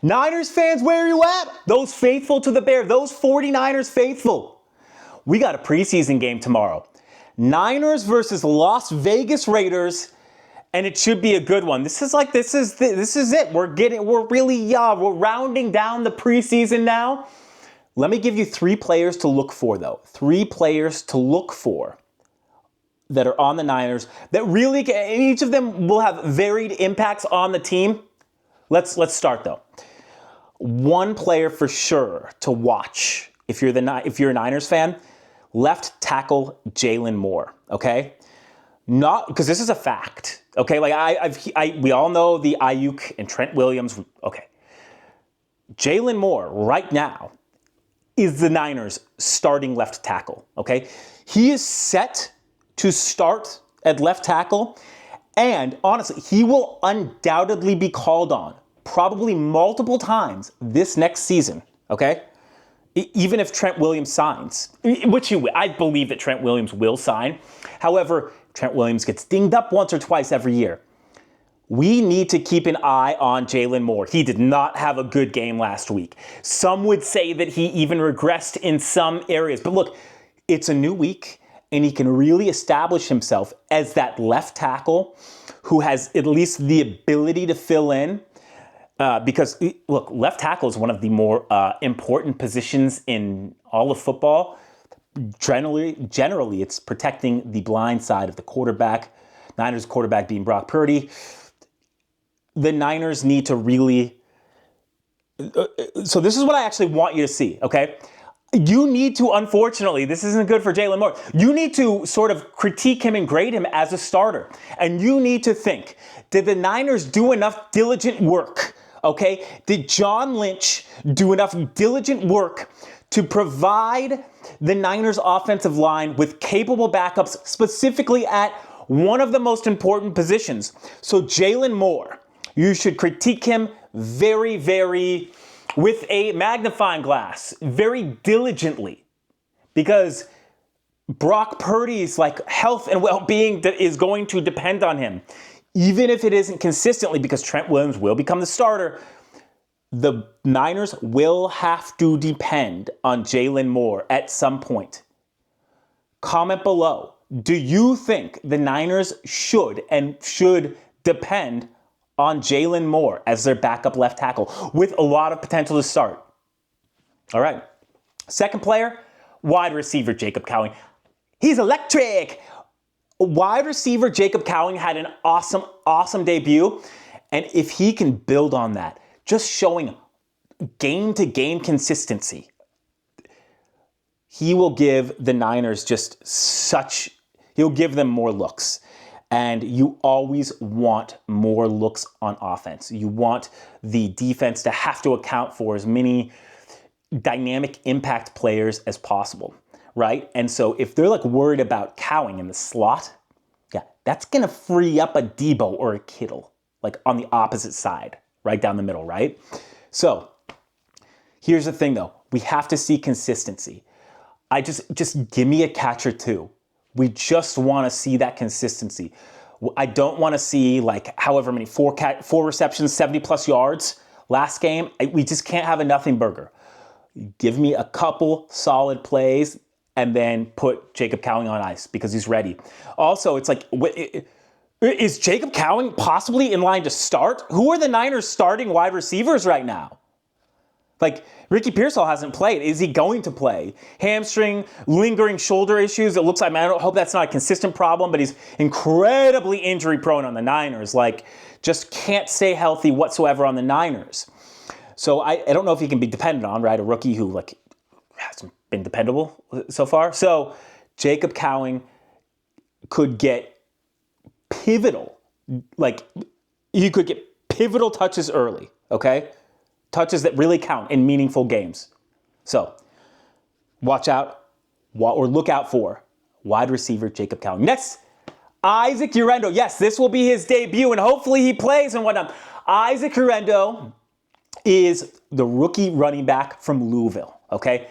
Niners fans, where are you at? Those faithful to the Bear, those 49ers faithful. We got a preseason game tomorrow. Niners versus Las Vegas Raiders, and it should be a good one. This is it. We're rounding down the preseason now. Let me give you 3 players to look for, though. 3 players to look for that are on the Niners that really, each of them will have varied impacts on the team. Let's start though. One player for sure to watch if you're a Niners fan, left tackle Jalen Moore. Okay, not because this is a fact. Okay, like we all know the Ayuk and Trent Williams. Okay, Jalen Moore right now is the Niners starting left tackle. Okay, he is set to start at left tackle, and honestly, he will undoubtedly be called on probably multiple times this next season, okay? Even if Trent Williams signs, which I believe that Trent Williams will sign. However, Trent Williams gets dinged up once or twice every year. We need to keep an eye on Jalen Moore. He did not have a good game last week. Some would say that he even regressed in some areas. But look, it's a new week, and he can really establish himself as that left tackle who has at least the ability to fill in. Because, look, left tackle is one of the more important positions in all of football. Generally, it's protecting the blind side of the quarterback. Niners quarterback being Brock Purdy. The Niners need to really... So this is what I actually want you to see, okay? You need to, unfortunately, this isn't good for Jalen Moore. You need to sort of critique him and grade him as a starter. And you need to think, did the Niners do enough diligent work? Okay? Did John Lynch do enough diligent work to provide the Niners offensive line with capable backups, specifically at one of the most important positions? So Jalen Moore, you should critique him very, very... with a magnifying glass, very diligently, because Brock Purdy's health and well-being is going to depend on him. Even if it isn't consistently, because Trent Williams will become the starter, the Niners will have to depend on Jalen Moore at some point. Comment below. Do you think the Niners should depend on Jalen Moore as their backup left tackle with a lot of potential to start? All right. Second player, wide receiver Jacob Cowing. He's electric. Wide receiver Jacob Cowing had an awesome debut. And if he can build on that, just showing game-to-game consistency, he will give the Niners he'll give them more looks. And you always want more looks on offense. You want the defense to have to account for as many dynamic impact players as possible, right? And so if they're worried about Cowing in the slot, yeah, that's going to free up a Debo or a Kittle, on the opposite side, right down the middle, right? So here's the thing, though. We have to see consistency. Just give me a catch or two. We just want to see that consistency. I don't want to see however many, 4 receptions, 70 plus yards last game. We just can't have a nothing burger. Give me a couple solid plays and then put Jacob Cowing on ice because he's ready. Also, it's is Jacob Cowing possibly in line to start? Who are the Niners starting wide receivers right now? Ricky Pearsall hasn't played. Is he going to play? Hamstring, lingering shoulder issues. It looks like, I hope that's not a consistent problem, but he's incredibly injury prone on the Niners. Just can't stay healthy whatsoever on the Niners. So I don't know if he can be dependent on, right? A rookie who hasn't been dependable so far. So Jacob Cowing could get pivotal, he could get pivotal touches early, okay? Touches that really count in meaningful games. So, watch out, or look out for wide receiver Jacob Cowing. Next, Isaac Urendo. Yes, this will be his debut, and hopefully he plays and whatnot. Isaac Urendo is the rookie running back from Louisville, okay?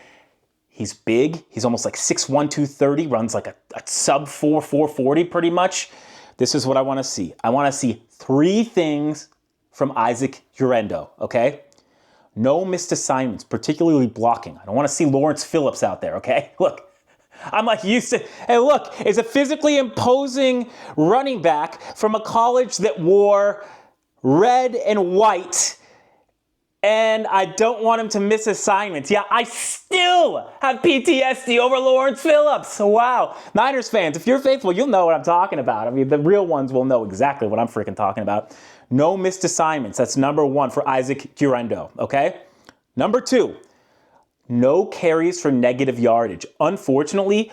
He's big. He's almost 6'1", 230, runs a sub 440 pretty much. This is what I want to see. I want to see 3 things from Isaac Urendo, okay? No missed assignments, particularly blocking. I don't want to see Lawrence Phillips out there, okay? Look, I'm like used to, hey, look, it's a physically imposing running back from a college that wore red and white, and I don't want him to miss assignments. Yeah, I still have PTSD over Lawrence Phillips. Wow. Niners fans, if you're faithful, you'll know what I'm talking about. I mean, the real ones will know exactly what I'm freaking talking about. No missed assignments. That's number one for Isaac Guerendo, okay? Number two, no carries for negative yardage. Unfortunately,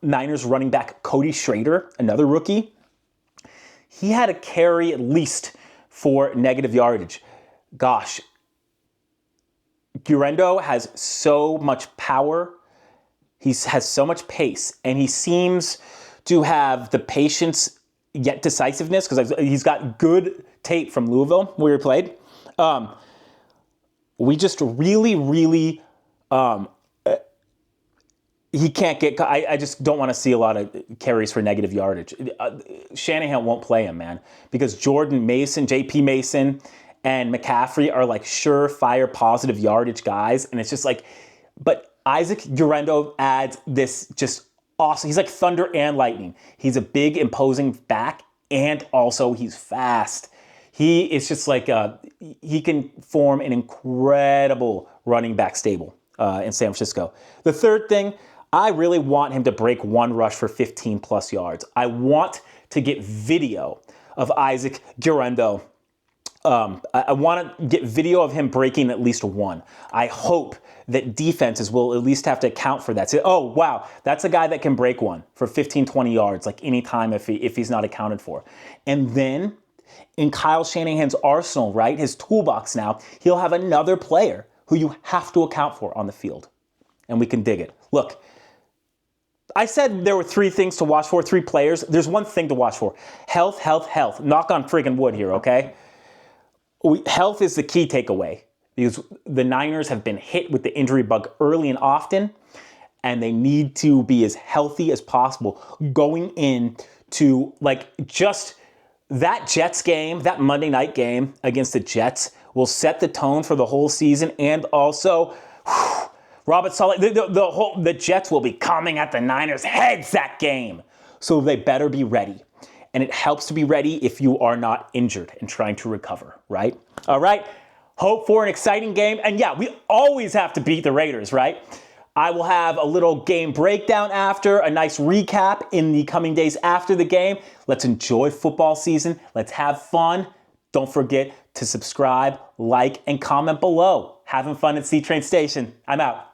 Niners running back Cody Schrader, another rookie, he had a carry at least for negative yardage. Gosh, Guerendo has so much power. He has so much pace, and he seems to have the patience yet decisiveness because he's got good tape from Louisville where he played. We just really, he can't get, I just don't want to see a lot of carries for negative yardage. Shanahan won't play him, man, because Jordan Mason, JP Mason, and McCaffrey are like surefire positive yardage guys. And it's just like, but Isaac Guerendo adds this just awesome. He's like thunder and lightning. He's a big, imposing back, and also he's fast. He is just like, he can form an incredible running back stable in San Francisco. The third thing, I really want him to break one rush for 15 plus yards. I want to get video of Isaac Guerendo. I want to get video of him breaking at least one. I hope that defenses will at least have to account for that. Say, oh, wow, that's a guy that can break one for 15, 20 yards, like any time if he's not accounted for. And then in Kyle Shanahan's arsenal, right, his toolbox now, he'll have another player who you have to account for on the field. And we can dig it. Look, I said there were three things to watch for, three players. There's one thing to watch for. Health, health, health. Knock on friggin' wood here, okay? Health is the key takeaway because the Niners have been hit with the injury bug early and often, and they need to be as healthy as possible going into like just that Jets game, that Monday night game against the Jets will set the tone for the whole season. And also, Robert Saleh, the Jets will be coming at the Niners' heads that game. So they better be ready. And it helps to be ready if you are not injured and trying to recover, right? All right. Hope for an exciting game. And yeah, we always have to beat the Raiders, right? I will have a little game breakdown after, a nice recap in the coming days after the game. Let's enjoy football season. Let's have fun. Don't forget to subscribe, like, and comment below. Having fun at C-Train Station. I'm out.